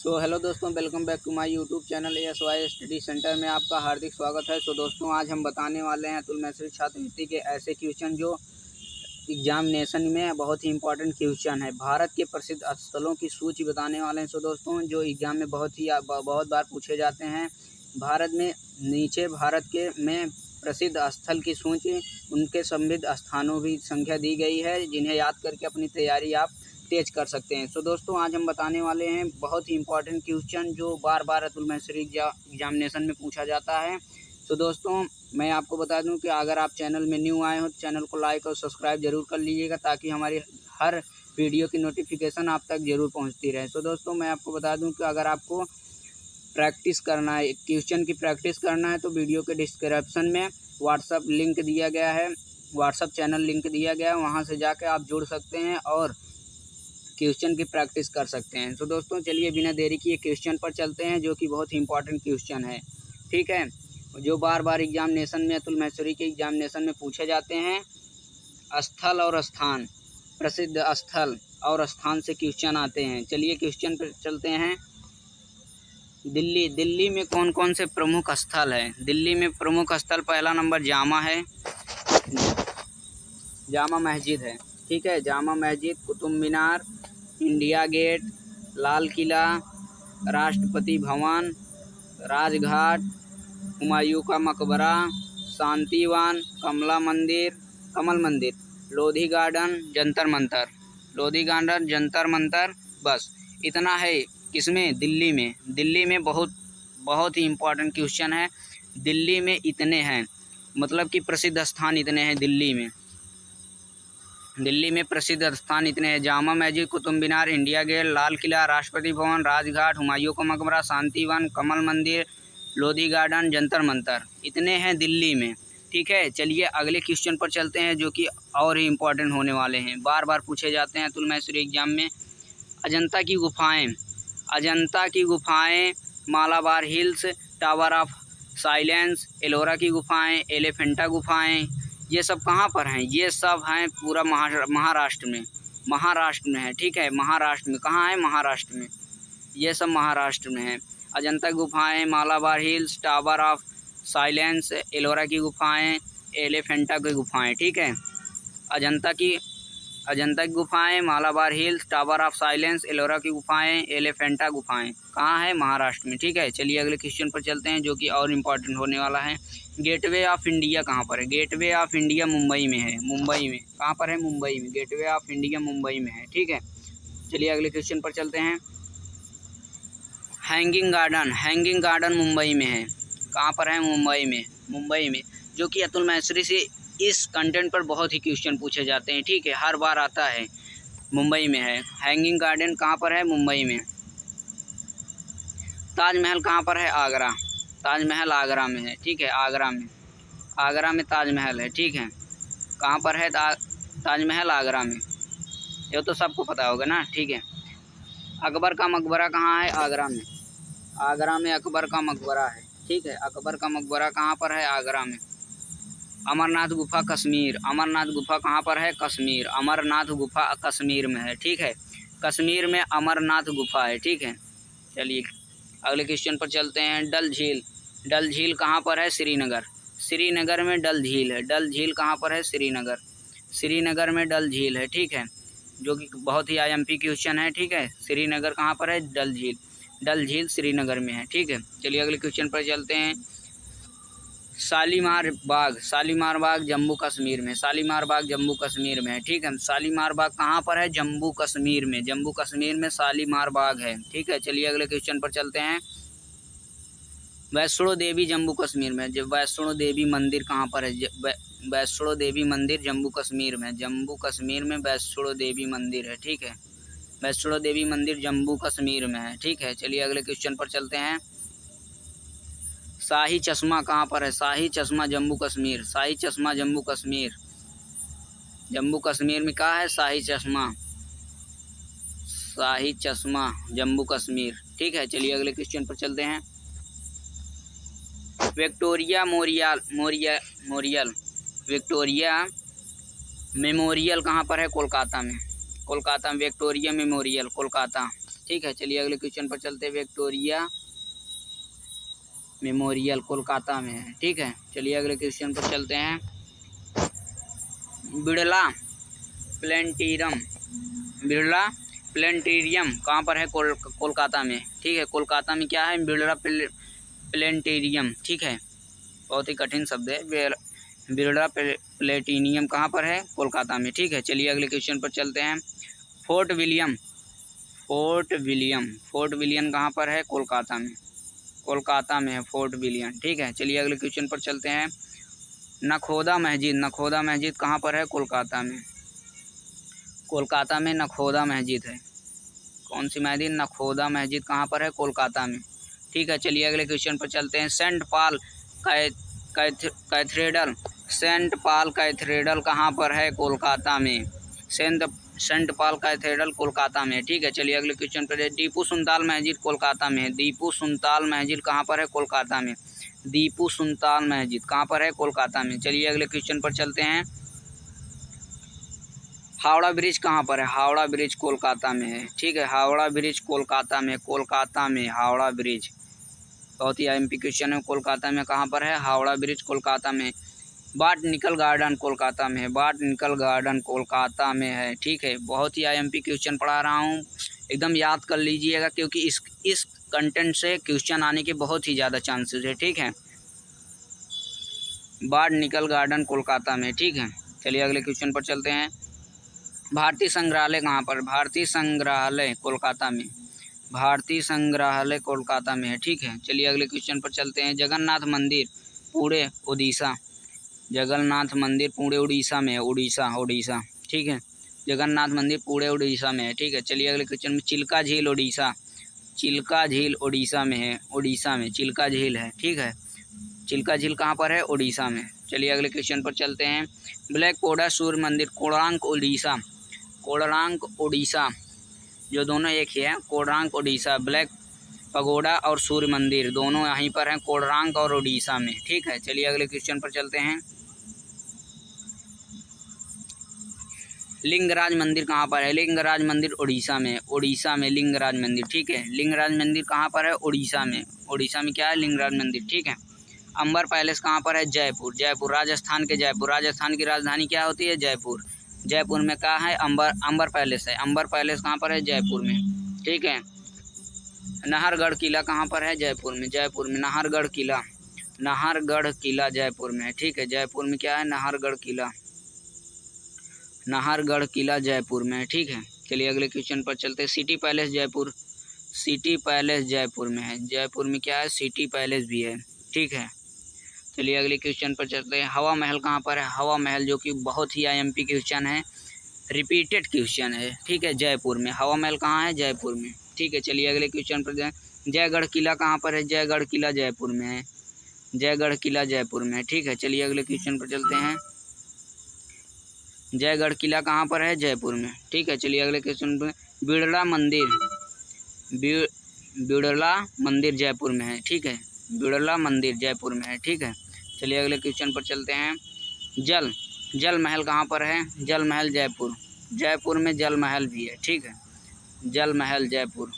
Hello दोस्तों, welcome back to my YouTube channel ASY study centre में आपका हार्दिक स्वागत है। दोस्तों, आज हम बताने वाले हैं अतुल मैसूरी छात्रवृत्ति के ऐसे क्वेश्चन जो एग्जामिनेशन में बहुत ही इंपॉर्टेंट क्वेश्चन है। भारत के प्रसिद्ध स्थलों की सूची बताने वाले हैं। दोस्तों, जो एग्जाम में बहुत बार पूछे जाते हैं। भारत में नीचे भारत के में प्रसिद्ध स्थल की सूची, उनके समृद्ध स्थानों की संख्या दी गई है, जिन्हें याद करके अपनी तैयारी आप तेज कर सकते हैं। दोस्तों, आज हम बताने वाले हैं बहुत ही इंपॉर्टेंट क्वेश्चन जो बार बार अतुल मैसूरी एग्जामिनेशन में पूछा जाता है। दोस्तों, मैं आपको बता दूं कि अगर आप चैनल में न्यू आए हो तो चैनल को लाइक और सब्सक्राइब जरूर कर लीजिएगा, ताकि हमारी हर वीडियो की नोटिफिकेशन आप तक जरूर पहुंचती रहे। दोस्तों, मैं आपको बता दूं कि अगर आपको प्रैक्टिस करना है, क्वेश्चन की प्रैक्टिस करना है, तो वीडियो के डिस्क्रिप्शन में व्हाट्सअप लिंक दिया गया है, व्हाट्सअप चैनल लिंक दिया गया है, वहाँ से जाकर आप जुड़ सकते हैं और क्वेश्चन की प्रैक्टिस कर सकते हैं। दोस्तों, चलिए बिना देरी किए क्वेश्चन पर चलते हैं, जो कि बहुत ही इंपॉर्टेंट क्वेश्चन है। ठीक है, जो बार बार एग्जामिनेशन में अतुल मैसूरी के एग्जामिनेशन में पूछे जाते हैं। स्थल और स्थान, प्रसिद्ध स्थल और स्थान से क्वेश्चन आते हैं। चलिए क्वेश्चन पर चलते हैं। दिल्ली में कौन कौन से प्रमुख स्थल है? दिल्ली में प्रमुख स्थल पहला नंबर जामा है, जामा मस्जिद है। ठीक है, जामा मस्जिद, कुतुब मीनार, इंडिया गेट, लाल किला, राष्ट्रपति भवन, राजघाट, हुमायूं का मकबरा, शांतिवन, कमल मंदिर, लोधी गार्डन, जंतर मंतर, लोधी गार्डन, जंतर मंतर। बस इतना है। किसमें? दिल्ली में। दिल्ली में बहुत ही इम्पोर्टेंट क्वेश्चन है। दिल्ली में इतने हैं, मतलब कि प्रसिद्ध स्थान इतने हैं दिल्ली में। दिल्ली में प्रसिद्ध स्थान इतने हैं: जामा मस्जिद, कुतुब मीनार, इंडिया गेट, लाल किला, राष्ट्रपति भवन, राजघाट, हुमायूं का मकबरा, शांतिवन, कमल मंदिर, लोधी गार्डन, जंतर मंतर। इतने हैं दिल्ली में। ठीक है, चलिए अगले क्वेश्चन पर चलते हैं, जो कि और ही इम्पोर्टेंट होने वाले हैं, बार बार पूछे जाते हैं अतुल मैसूरी एग्जाम में। अजंता की गुफाएँ, अजंता की गुफाएँ, Malabar Hills, Tower of Silence, Ellora की गुफाएँ, एलिफेंटा गुफाएँ, ये सब कहाँ पर हैं? ये सब हैं पूरा महाराष्ट्र में। महाराष्ट्र में है। ठीक है, महाराष्ट्र में। कहाँ है? महाराष्ट्र में। ये सब महाराष्ट्र में है। अजंता गुफाएं, Malabar Hills, Tower of Silence, Ellora की गुफाएं, एलिफेंटा की गुफाएं। ठीक है, अजंता की गुफाएं, Malabar Hills, Tower of Silence, Ellora की गुफाएं, एलिफेंटा गुफाएं कहाँ है? महाराष्ट्र में। ठीक है, चलिए अगले क्वेश्चन पर चलते हैं, जो कि और इम्पोर्टेंट होने वाला है। गेटवे ऑफ इंडिया कहाँ पर है? गेटवे ऑफ इंडिया मुंबई में है। मुंबई में। कहाँ पर है? मुंबई में। गेटवे ऑफ इंडिया मुंबई में है। ठीक है, चलिए अगले क्वेश्चन पर चलते हैं। हैंगिंग गार्डन मुंबई में है। कहाँ पर है? मुंबई में। मुंबई में, जो कि अतुल मैसूरी से इस कंटेंट पर बहुत ही क्वेश्चन पूछे जाते हैं। ठीक है, हर बार आता है। मुंबई में है। हैंगिंग गार्डन कहाँ पर है? मुंबई में। ताजमहल कहाँ पर है? आगरा। ताजमहल आगरा में है। ठीक है, आगरा में। आगरा में ताजमहल है। ठीक है, कहाँ पर है ताजमहल? आगरा में। ये तो सबको पता होगा ना। ठीक है, अकबर का मकबरा कहाँ है? आगरा में। आगरा में अकबर का मकबरा है। ठीक है, अकबर का मकबरा कहाँ पर है? आगरा में। अमरनाथ गुफा कश्मीर, अमरनाथ गुफा कहाँ पर है? कश्मीर। अमरनाथ गुफा कश्मीर में है। ठीक है, कश्मीर में अमरनाथ गुफा है। ठीक है, चलिए अगले क्वेश्चन पर चलते हैं। डल झील, डल झील कहाँ पर है? श्रीनगर। श्रीनगर में डल झील है। डल झील कहाँ पर है? श्रीनगर। श्रीनगर में डल झील है। ठीक है, जो कि बहुत ही IMP क्वेश्चन है। ठीक है, श्रीनगर कहाँ पर है? डल झील। डल झील श्रीनगर में है। ठीक है, चलिए अगले क्वेश्चन पर चलते हैं। शालीमार बाग जम्मू कश्मीर में। शालीमार बाग जम्मू कश्मीर में है। ठीक है, शालीमार बाग कहाँ पर है? जम्मू कश्मीर में। जम्मू कश्मीर में शालीमार बाग है। ठीक है, चलिए अगले क्वेश्चन पर चलते हैं। वैष्णो देवी जम्मू कश्मीर में। जब वैष्णो देवी मंदिर कहाँ पर है? वैष्णो देवी मंदिर जम्मू कश्मीर में। जम्मू कश्मीर में वैष्णो देवी मंदिर है। ठीक है, वैष्णो देवी मंदिर जम्मू कश्मीर में है। ठीक है, चलिए अगले क्वेश्चन पर चलते हैं। शाही चश्मा कहाँ पर है? शाही चश्मा जम्मू कश्मीर। शाही चश्मा जम्मू कश्मीर। जम्मू कश्मीर में कहाँ है? शाही चश्मा। शाही चश्मा जम्मू कश्मीर। ठीक है, चलिए अगले क्वेश्चन पर चलते हैं। विक्टोरिया मेमोरियल कहाँ पर है? कोलकाता में। कोलकाता में विक्टोरिया मेमोरियल कोलकाता। ठीक है, चलिए अगले क्वेश्चन पर चलते हैं। विक्टोरिया मेमोरियल कोलकाता में है। ठीक है, चलिए अगले क्वेश्चन पर चलते हैं। बिड़ला प्लेनेटेरियम, बिड़ला प्लेनेटेरियम कहाँ पर है? कोलकाता में। ठीक है, कोलकाता में क्या है? बिड़ला प्लेनेटेरियम। ठीक है, बहुत ही कठिन शब्द है। बिड़ला प्लेटिनियम कहाँ पर है? कोलकाता में। ठीक है, चलिए अगले क्वेश्चन पर चलते हैं। फोर्ट विलियम, फोर्ट विलियम कहाँ पर है? कोलकाता में। कोलकाता में है फोर्ट विलियम। ठीक है, चलिए अगले क्वेश्चन पर चलते हैं। नखोदा मस्जिद कहाँ पर है? कोलकाता में। कोलकाता में नखोदा मस्जिद है। कौन सी मस्जिद? नखोदा मस्जिद कहाँ पर है? कोलकाता में। ठीक है, चलिए अगले क्वेश्चन पर चलते हैं। Saint Paul Cathedral, Saint Paul Cathedral कहाँ पर है? कोलकाता में। सेंट पॉल कैथेड्रल कोलकाता में। ठीक है, चलिए अगले क्वेश्चन पर। टीपू सुल्तान मस्जिद कोलकाता में है। टीपू सुल्तान मस्जिद कहाँ पर है? कोलकाता में। टीपू सुल्तान मस्जिद कहाँ पर है? कोलकाता में। चलिए अगले क्वेश्चन पर चलते हैं। हावड़ा ब्रिज कहाँ पर है? हावड़ा ब्रिज कोलकाता में है। ठीक है, हावड़ा ब्रिज कोलकाता में। कोलकाता में हावड़ा ब्रिज, बहुत ही आईएमपी क्वेश्चन है। कोलकाता में कहाँ पर है? हावड़ा ब्रिज कोलकाता में। बॉटनिकल गार्डन कोलकाता में है। बॉटनिकल गार्डन कोलकाता में है। ठीक है, बहुत ही आईएमपी क्वेश्चन पढ़ा रहा हूँ, एकदम याद कर लीजिएगा, क्योंकि इस कंटेंट से क्वेश्चन आने के बहुत ही ज़्यादा चांसेस है। ठीक है, बॉटनिकल गार्डन कोलकाता में। ठीक है, चलिए अगले क्वेश्चन पर चलते हैं। भारतीय संग्रहालय कहाँ पर? भारतीय संग्रहालय कोलकाता में। भारतीय संग्रहालय कोलकाता में है। ठीक है, चलिए अगले क्वेश्चन पर चलते हैं। जगन्नाथ मंदिर पुणे उड़ीसा, जगन्नाथ मंदिर पुणे उड़ीसा में है। उड़ीसा। ठीक है, जगन्नाथ मंदिर पुणे उड़ीसा में है। ठीक है, चलिए अगले क्वेश्चन में। चिल्का झील उड़ीसा, चिल्का झील उड़ीसा में है। उड़ीसा में चिल्का झील है। ठीक है, चिल्का झील कहाँ पर है? उड़ीसा में। चलिए अगले क्वेश्चन पर चलते हैं। ब्लैक पोडा सूर्य मंदिर कोणार्क उड़ीसा, कोणार्क उड़ीसा, जो दोनों एक ही है। कोणार्क उड़ीसा, ब्लैक पगोडा और सूर्य मंदिर दोनों यहीं पर हैं, कोणार्क और उड़ीसा में। ठीक है, चलिए अगले क्वेश्चन पर चलते हैं। लिंगराज मंदिर कहाँ पर है? लिंगराज मंदिर उड़ीसा में। उड़ीसा में लिंगराज मंदिर। ठीक है, लिंगराज मंदिर कहाँ पर है? उड़ीसा में। उड़ीसा में क्या है? लिंगराज मंदिर। ठीक है, अंबर पैलेस कहाँ पर है? जयपुर। जयपुर, राजस्थान के जयपुर। राजस्थान की राजधानी क्या होती है? जयपुर। जयपुर में कहाँ है? अंबर पैलेस है। अंबर पैलेस कहाँ पर है? जयपुर में। ठीक है, नाहरगढ़ किला कहाँ पर है? जयपुर में। जयपुर में नाहरगढ़ किला, नाहरगढ़ किला जयपुर में है। ठीक है, जयपुर में क्या है? नाहरगढ़ किला, नाहरगढ़ किला जयपुर में है। ठीक है, चलिए अगले क्वेश्चन पर चलते हैं। City palace Jaipur, city palace Jaipur में है। जयपुर में क्या है? सिटी पैलेस भी है। ठीक है, चलिए अगले क्वेश्चन पर चलते हैं। हवा महल कहाँ पर है? हवा महल, जो कि बहुत ही आईएमपी क्वेश्चन है, रिपीटेड क्वेश्चन है। ठीक है, जयपुर में। हवा महल कहाँ है? जयपुर में। ठीक है, चलिए अगले क्वेश्चन पर जाएं। जयगढ़ किला कहाँ पर है? जयगढ़ किला जयपुर में है। जयगढ़ किला जयपुर में। ठीक है, चलिए अगले क्वेश्चन पर चलते हैं। जयगढ़ किला कहाँ पर है? जयपुर में। ठीक है, चलिए अगले क्वेश्चन पर। बिड़ला मंदिर, बिड़ला मंदिर जयपुर में है। ठीक है, बिड़ला मंदिर जयपुर में है। ठीक है, चलिए अगले क्वेश्चन पर चलते हैं। जल महल कहाँ पर है? जल महल जयपुर। जयपुर में जल महल भी है। ठीक है, जल महल जयपुर।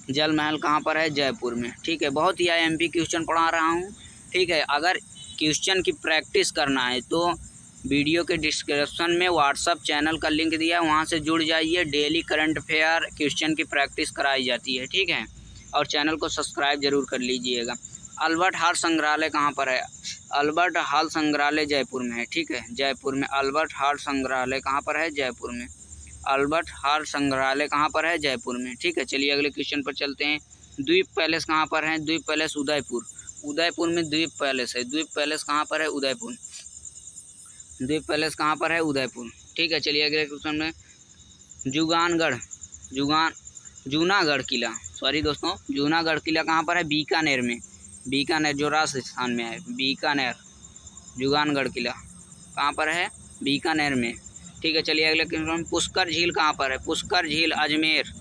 जल महल कहाँ पर है? जयपुर में। ठीक है, बहुत ही आईएमपी क्वेश्चन पढ़ा रहा हूँ। ठीक है, अगर क्वेश्चन की प्रैक्टिस करना है तो वीडियो के डिस्क्रिप्शन में व्हाट्सअप चैनल का लिंक दिया है, वहाँ से जुड़ जाइए। डेली करंट अफेयर क्वेश्चन की प्रैक्टिस कराई जाती है। ठीक है, और चैनल को सब्सक्राइब जरूर कर लीजिएगा। अल्बर्ट हॉल संग्रहालय कहाँ पर है? अल्बर्ट हॉल संग्रहालय जयपुर में है। ठीक है, जयपुर में अल्बर्ट हॉल संग्रहालय कहाँ पर है? जयपुर में। अल्बर्ट हॉल संग्रहालय कहाँ पर है? जयपुर में। ठीक है, चलिए अगले क्वेश्चन पर चलते हैं। द्वीप पैलेस कहाँ पर है? द्वीप पैलेस उदयपुर। उदयपुर में द्वीप पैलेस है। द्वीप पैलेस कहाँ पर है? उदयपुर। द्वीप पैलेस कहाँ पर है? उदयपुर। ठीक है, चलिए अगले क्वेश्चन में। जूनागढ़ किला, सॉरी दोस्तों, जूनागढ़ किला कहाँ पर है? बीकानेर में। बीकानेर, जो राजस्थान में है। बीकानेर, जूनागढ़ किला कहाँ पर है? बीकानेर में। ठीक है, चलिए अगले क्वेश्चन। पुष्कर झील कहाँ पर है? पुष्कर झील अजमेर।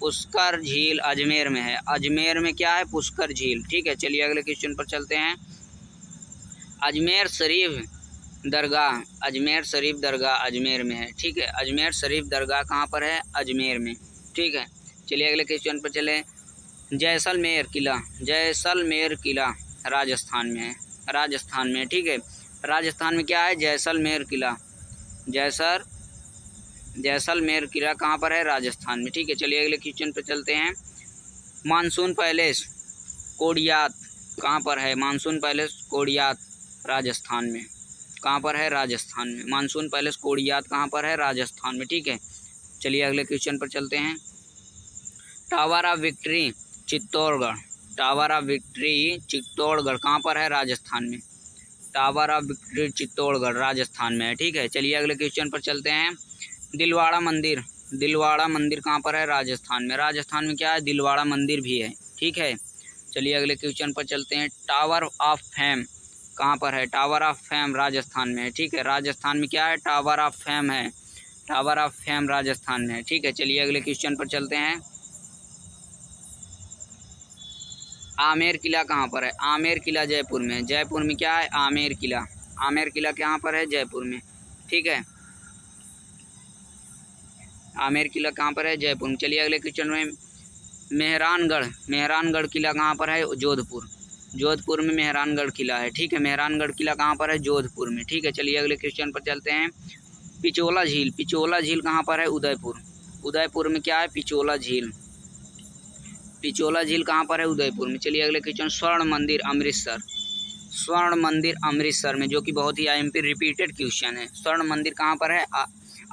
पुष्कर झील अजमेर में है। अजमेर में क्या है? पुष्कर झील। ठीक है, चलिए अगले क्वेश्चन पर चलते हैं। अजमेर शरीफ दरगाह, अजमेर शरीफ दरगाह अजमेर में है। ठीक है, अजमेर शरीफ दरगाह कहाँ पर है? अजमेर में। ठीक है, चलिए अगले क्वेश्चन पर चले। जैसलमेर किला, जैसलमेर किला राजस्थान में है, राजस्थान में। ठीक है, राजस्थान में क्या है? जैसलमेर किला। जैसलमेर किला कहाँ पर है? राजस्थान में। ठीक है, चलिए अगले क्वेश्चन पर चलते हैं। मानसून पैलेस कोडियात कहाँ पर है? मानसून पैलेस कोडियात राजस्थान में। कहाँ पर है? राजस्थान में। मानसून पैलेस कोडियात कहाँ पर है? राजस्थान में। ठीक है, चलिए अगले क्वेश्चन पर चलते हैं। Tower of victory Chittorgarh, tower of victory Chittorgarh कहाँ पर है? राजस्थान में। Tower of victory Chittorgarh Rajasthan में है। ठीक है, चलिए अगले क्वेश्चन पर चलते हैं। दिलवाड़ा मंदिर, दिलवाड़ा मंदिर कहाँ पर है? राजस्थान में। राजस्थान में क्या है? दिलवाड़ा मंदिर भी है। ठीक है, चलिए अगले क्वेश्चन पर चलते हैं। टावर ऑफ फेम कहाँ पर है? टावर ऑफ फेम राजस्थान में है। ठीक है, राजस्थान में क्या है? टावर ऑफ फेम है, टावर ऑफ फेम राजस्थान में है। ठीक है, चलिए अगले क्वेश्चन पर चलते हैं। आमेर किला कहाँ पर है? आमेर किला जयपुर में। जयपुर में क्या है? आमेर किला। आमेर किला कहाँ पर है? जयपुर में। ठीक है, आमेर किला कहाँ पर है? जयपुर में। चलिए अगले क्वेश्चन में। मेहरानगढ़, मेहरानगढ़ किला कहाँ पर है? जोधपुर। जोधपुर में मेहरानगढ़ किला है। ठीक है, मेहरानगढ़ किला कहाँ पर है? जोधपुर में। ठीक है, चलिए अगले क्वेश्चन पर चलते हैं। पिचोला झील, पिचोला झील कहाँ पर है? उदयपुर। उदयपुर में क्या है? पिचोला झील। पिचोला झील कहाँ पर है? उदयपुर में। चलिए अगले क्वेश्चन। स्वर्ण मंदिर अमृतसर, स्वर्ण मंदिर अमृतसर में, जो कि बहुत ही आईएमपी रिपीटेड क्वेश्चन है। स्वर्ण मंदिर कहाँ पर है?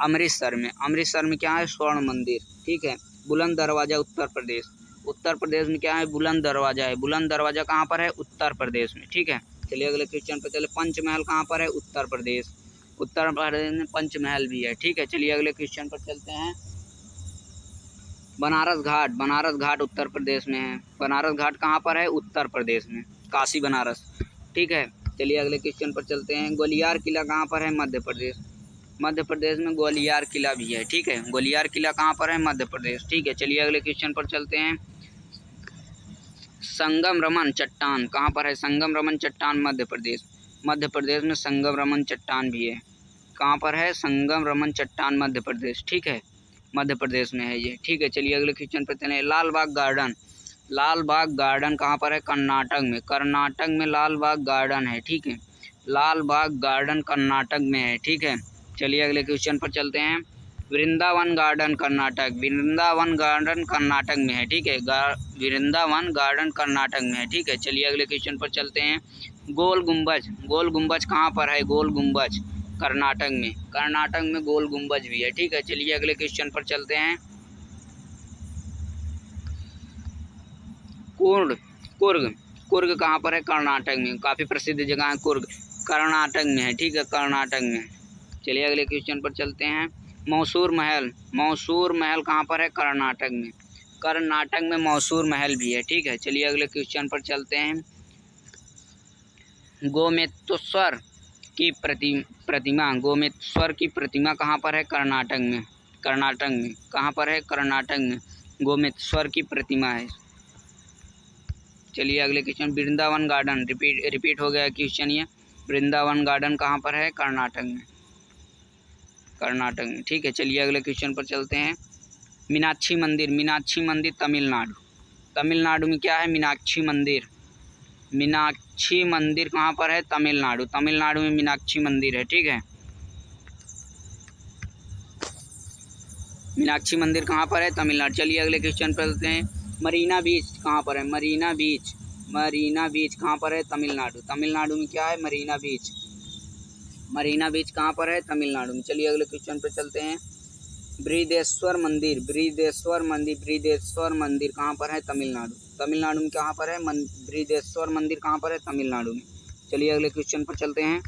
अमृतसर में। अमृतसर में क्या है? स्वर्ण मंदिर। ठीक है, बुलंद दरवाजा उत्तर प्रदेश, उत्तर प्रदेश में क्या है? बुलंद दरवाजा है। बुलंद दरवाजा कहाँ पर है? उत्तर प्रदेश में। ठीक है, चलिए अगले क्वेश्चन पर चले। पंचमहल कहाँ पर है? उत्तर प्रदेश, उत्तर प्रदेश में पंचमहल भी है। ठीक है, चलिए अगले क्वेश्चन पर चलते हैं। बनारस घाट, बनारस घाट उत्तर प्रदेश में है। बनारस घाट कहाँ पर है? उत्तर प्रदेश में, काशी बनारस। ठीक है, चलिए अगले क्वेश्चन पर चलते हैं। ग्वालियर किला कहाँ पर है? मध्य प्रदेश, मध्य प्रदेश में ग्वालियर किला भी है। ठीक है, ग्वालियर किला कहाँ पर है? मध्य प्रदेश। ठीक है, चलिए अगले क्वेश्चन पर चलते हैं। संगम रमन चट्टान कहाँ पर है? संगम रमन चट्टान मध्य प्रदेश, मध्य प्रदेश में संगम रमन चट्टान भी है। कहाँ पर है? संगम रमन चट्टान मध्य प्रदेश। ठीक है, मध्य प्रदेश में है ये। ठीक है, चलिए अगले क्वेश्चन पर चलें। लाल बाग गार्डन, लाल बाग गार्डन कहाँ पर है? कर्नाटक में, कर्नाटक में लाल बाग गार्डन है। ठीक है, लाल बाग गार्डन कर्नाटक में है। ठीक है, चलिए अगले क्वेश्चन पर चलते हैं। वृंदावन गार्डन कर्नाटक, वृंदावन गार्डन कर्नाटक में है। ठीक है, वृंदावन गार्डन कर्नाटक में है। ठीक है, चलिए अगले क्वेश्चन पर चलते हैं। गोल गुम्बज, गोल गुम्बज कहाँ पर है? गोल गुम्बज कर्नाटक में, कर्नाटक में गोल गुम्बज भी है। ठीक है, चलिए अगले क्वेश्चन पर चलते हैं। कुर्ग, कुर्ग, कुर्ग कहाँ पर है? कर्नाटक में, काफ़ी प्रसिद्ध जगह है कुर्ग, कर्नाटक में है। ठीक है, कर्नाटक में। चलिए अगले क्वेश्चन पर चलते हैं। मैसूर महल, मैसूर महल कहाँ पर है? कर्नाटक में, कर्नाटक में मैसूर महल भी है। ठीक है, चलिए अगले क्वेश्चन पर चलते हैं। गोमेश्वर की प्रतिमा, गोमेश्वर की प्रतिमा कहाँ पर है? कर्नाटक में, कर्नाटक में। कहाँ पर है? कर्नाटक में गोमेश्वर की प्रतिमा है। चलिए अगले क्वेश्चन। वृंदावन गार्डन, रिपीट हो गया क्वेश्चन ये। वृंदावन गार्डन कहाँ पर है? कर्नाटक में, कर्नाटक में। ठीक है, चलिए अगले क्वेश्चन पर चलते हैं। मीनाक्षी मंदिर, मीनाक्षी मंदिर तमिलनाडु, तमिलनाडु में क्या है? मीनाक्षी मंदिर, मीनाक्षी मंदिर कहाँ पर है? तमिलनाडु, तमिलनाडु में मीनाक्षी मंदिर है। ठीक है, मीनाक्षी मंदिर कहाँ पर है? तमिलनाडु। चलिए अगले क्वेश्चन पर चलते हैं। मरीना बीच कहाँ पर है? मरीना बीच, मरीना बीच कहाँ पर है? तमिलनाडु, तमिलनाडु में क्या है? मरीना बीच, मरीना बीच कहाँ पर है? तमिलनाडु में। चलिए अगले क्वेश्चन पर चलते हैं। बृहदेश्वर मंदिर, बृहदेश्वर मंदिर, बृहदेश्वर मंदिर कहाँ पर है? तमिलनाडु, तमिलनाडु में कहाँ पर है? बृहदेश्वर मंदिर कहाँ पर है? तमिलनाडु में। चलिए अगले क्वेश्चन पर चलते हैं।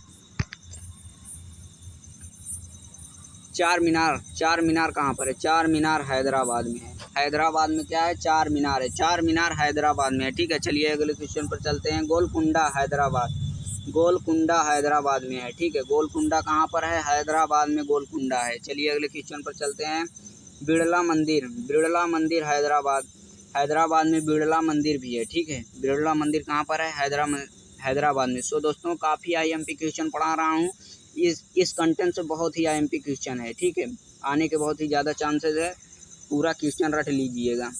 चार मीनार, चार मीनार कहाँ पर है? चार मीनार हैदराबाद में है। हैदराबाद में क्या है? चार मीनार है, चार मीनार हैदराबाद में है। ठीक है, चलिए अगले क्वेश्चन पर चलते हैं। गोलकुंडा हैदराबाद, गोलकुंडा हैदराबाद में है। ठीक है, गोलकुंडा कहाँ पर है? हैदराबाद में गोलकुंडा है। चलिए अगले क्वेश्चन पर चलते हैं। बिड़ला मंदिर, बिड़ला मंदिर हैदराबाद, हैदराबाद में बिड़ला मंदिर भी है। ठीक है, बिड़ला मंदिर कहाँ पर है? हैदराबाद में। सो दोस्तों, काफ़ी आईएमपी क्वेश्चन पढ़ा रहा हूँ, इस कंटेंट से बहुत ही IMP क्वेश्चन है, ठीक है, आने के बहुत ही ज़्यादा चांसेस है, पूरा क्वेश्चन रट लीजिएगा।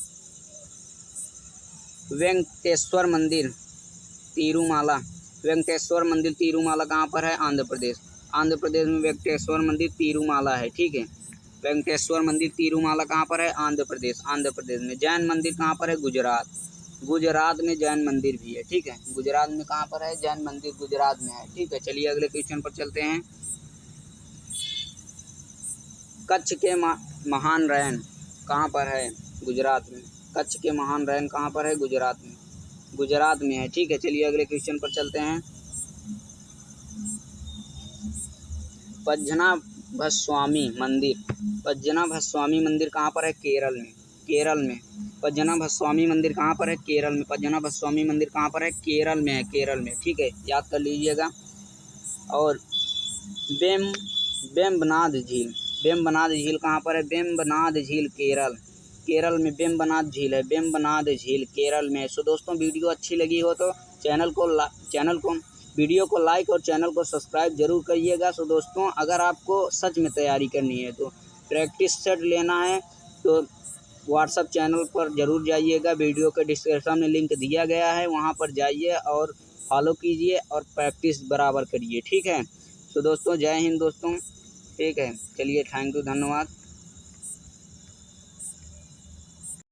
वेंकटेश्वर मंदिर तिरुमाला, वेंकटेश्वर मंदिर तिरुमाला कहाँ पर है? आंध्र प्रदेश। आंध्र प्रदेश में वेंकटेश्वर मंदिर तिरुमाला है, ठीक है। वेंकटेश्वर मंदिर तिरुमाला कहाँ पर है? आंध्र प्रदेश। आंध्र प्रदेश में। जैन मंदिर कहाँ पर है? गुजरात। गुजरात में जैन मंदिर भी है, ठीक है। गुजरात में कहाँ पर है? जैन मंदिर गुजरात में है, ठीक है। चलिए अगले क्वेश्चन पर चलते हैं। कच्छ के महान रैन कहाँ पर है? गुजरात में। कच्छ के महान रैन कहाँ पर है? गुजरात में। गुजरात में है, ठीक है। चलिए अगले क्वेश्चन पर चलते हैं। पद्मनाभस्वामी मंदिर, पद्मनाभस्वामी मंदिर कहाँ पर है? केरल में। केरल में। पद्मनाभस्वामी मंदिर कहाँ पर है? केरल में। पद्मनाभस्वामी मंदिर कहाँ पर है? केरल में है, केरल में, ठीक है, याद कर लीजिएगा। और वेम्बनाड झील, वेम्बनाड झील कहाँ पर है? वेम्बनाड झील केरल, केरल में वेम्बनाड झील है, वेम्बनाड झील केरल में। सो दोस्तों वीडियो अच्छी लगी हो तो वीडियो को लाइक और चैनल को सब्सक्राइब जरूर करिएगा। सो दोस्तों अगर आपको सच में तैयारी करनी है तो प्रैक्टिस सेट लेना है तो व्हाट्सएप चैनल पर ज़रूर जाइएगा। वीडियो के डिस्क्रिप्शन में लिंक दिया गया है, वहाँ पर जाइए और फॉलो कीजिए और प्रैक्टिस बराबर करिए, ठीक है। सो दोस्तों जय हिंद दोस्तों, ठीक है। चलिए थैंक यू, धन्यवाद।